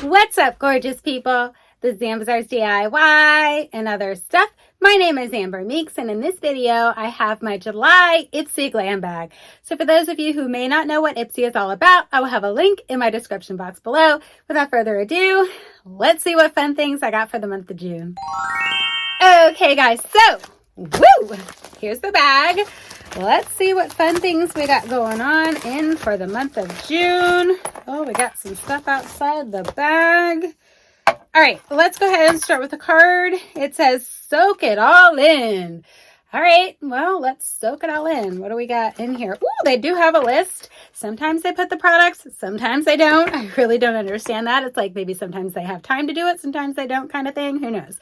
What's up, gorgeous people? This is Amber's DIY and other stuff. My name is Amber Meeks, and in this video, I have my July Ipsy Glam bag. So for those of you who may not know what Ipsy is all about, I will have a link in my description box below. Without further ado, let's see what fun things I got for the month of June. Okay, guys, so, here's the bag. Let's see what fun things we got going on in for the month of June. Oh, we got some stuff outside the bag. All right, let's go ahead and start with the card. It says, soak it all in. All right, well, let's soak it all in. What do we got in here? Ooh, they do have a list. Sometimes they put the products, sometimes they don't. I really don't understand that. It's like maybe sometimes they have time to do it, sometimes they don't kind of thing. Who knows?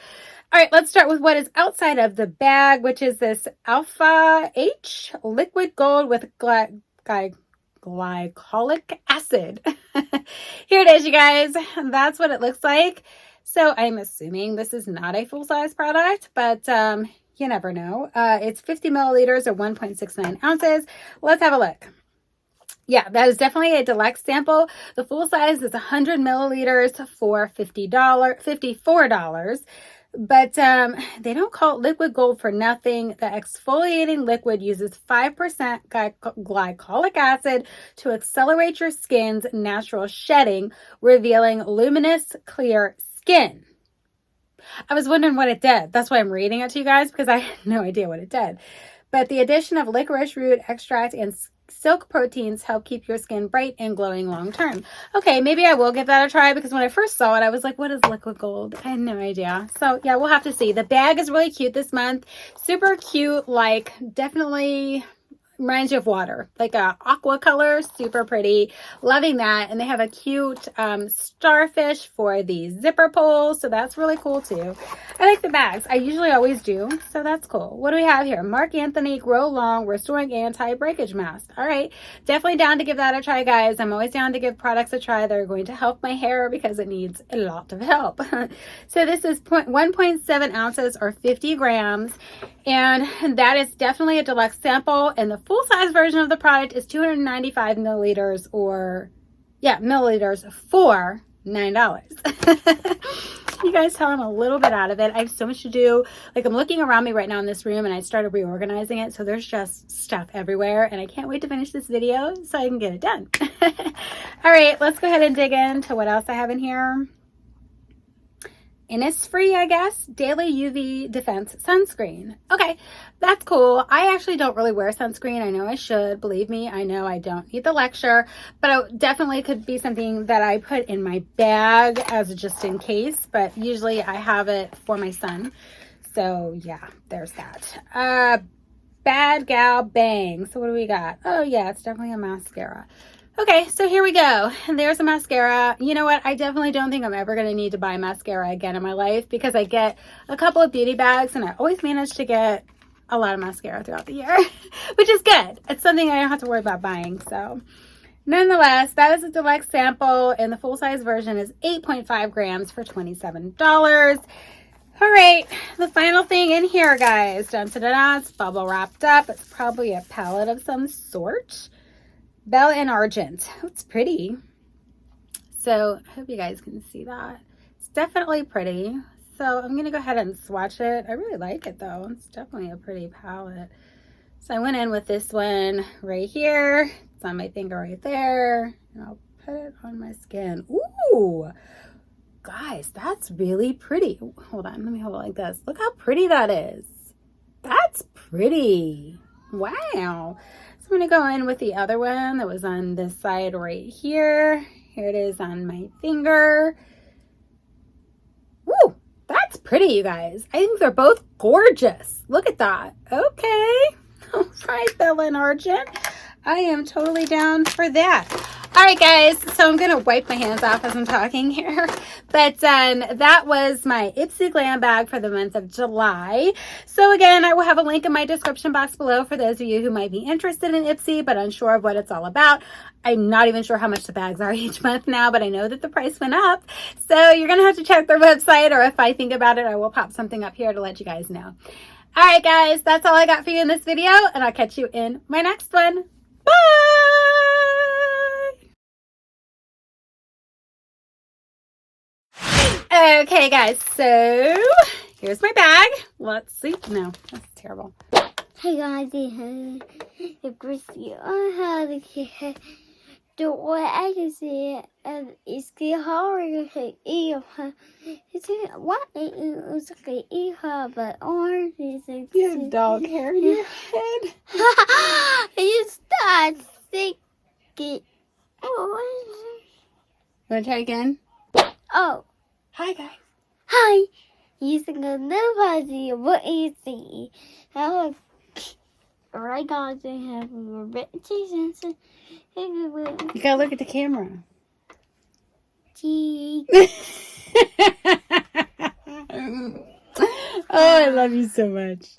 All right, let's start with what is outside of the bag, which is this Alpha H liquid gold with glycolic acid. Here it is, you guys. That's what it looks like. So I'm assuming this is not a full-size product, but you never know. It's 50 milliliters or 1.69 ounces. Let's have a look. Yeah, that is definitely a deluxe sample. The full size is 100 milliliters for $54. But they don't call it liquid gold for nothing. The exfoliating liquid uses 5% glycolic acid to accelerate your skin's natural shedding, revealing luminous, clear skin. I was wondering what it did. That's why I'm reading it to you guys, because I had no idea what it did. But the addition of licorice root extract and silk proteins help keep your skin bright and glowing long term. Okay, maybe I will give that a try, because when I first saw it, I was like, what is liquid gold? I had no idea. So yeah, we'll have to see. The bag is really cute this month. Super cute, like definitely reminds you of water, like a aqua color, super pretty. Loving that. And they have a cute starfish for the zipper pull, so that's really cool too. I like the bags. I usually always do, so that's cool. What do we have here? Mark Anthony Grow Long Restoring Anti-Breakage Mask. All right, definitely down to give that a try, guys. I'm always down to give products a try that are going to help my hair, because it needs a lot of help. So this is 1.7 ounces or 50 grams, and that is definitely a deluxe sample. And the full-size version of the product is 295 milliliters milliliters for $9. You guys tell I'm a little bit out of it. I have so much to do. Like, I'm looking around me right now in this room, and I started reorganizing it, so there's just stuff everywhere, and I can't wait to finish this video so I can get it done. All right, let's go ahead and dig into what else I have in here. Innisfree, I guess, Daily UV Defense Sunscreen. Okay, that's cool. I actually don't really wear sunscreen. I know I should. Believe me, I know I don't need the lecture, but it definitely could be something that I put in my bag as just in case, but usually I have it for my son. So yeah, there's that. Bad Gal Bang. So what do we got? Oh yeah, it's definitely a mascara. Okay, so here we go. And there's a mascara. You know what? I definitely don't think I'm ever going to need to buy mascara again in my life, because I get a couple of beauty bags and I always manage to get a lot of mascara throughout the year, which is good. It's something I don't have to worry about buying. So nonetheless, that is a deluxe sample, and the full-size version is 8.5 grams for $27. All right, the final thing in here, guys. Dun, dun, dun, dun. It's bubble wrapped up. It's probably a palette of some sort. Bell and Argent. Oh, it's pretty. So I hope you guys can see that. It's definitely pretty. So I'm going to go ahead and swatch it. I really like it though. It's definitely a pretty palette. So I went in with this one right here. It's on my finger right there. And I'll put it on my skin. Ooh, guys, that's really pretty. Hold on. Let me hold it like this. Look how pretty that is. That's pretty. Wow. So I'm going to go in with the other one that was on this side right here. Here it is on my finger. Woo, that's pretty, you guys. I think they're both gorgeous. Look at that. Okay. All right, Bella and Argent. I am totally down for that. All right, guys, so I'm going to wipe my hands off as I'm talking here. But that was my Ipsy Glam bag for the month of July. So again, I will have a link in my description box below for those of you who might be interested in Ipsy but unsure of what it's all about. I'm not even sure how much the bags are each month now, but I know that the price went up. So you're going to have to check their website, or if I think about it, I will pop something up here to let you guys know. All right, guys, that's all I got for you in this video, and I'll catch you in my next one. Bye! Okay, guys, so here's my bag. Let's see. No, that's terrible. Hey guys, it's Chrissy. I had a kid. The way I can see it, and it's the horror to eat her. It's what it was like a eat her, but orange is like You have dog hair in your head. You start thinking. Oh. Want to try again? Oh. Hi, guys. Hi. Using a new party, what is it? Hello. Right, guys, I have a reputation. You gotta look at the camera. Cheek. Oh, I love you so much.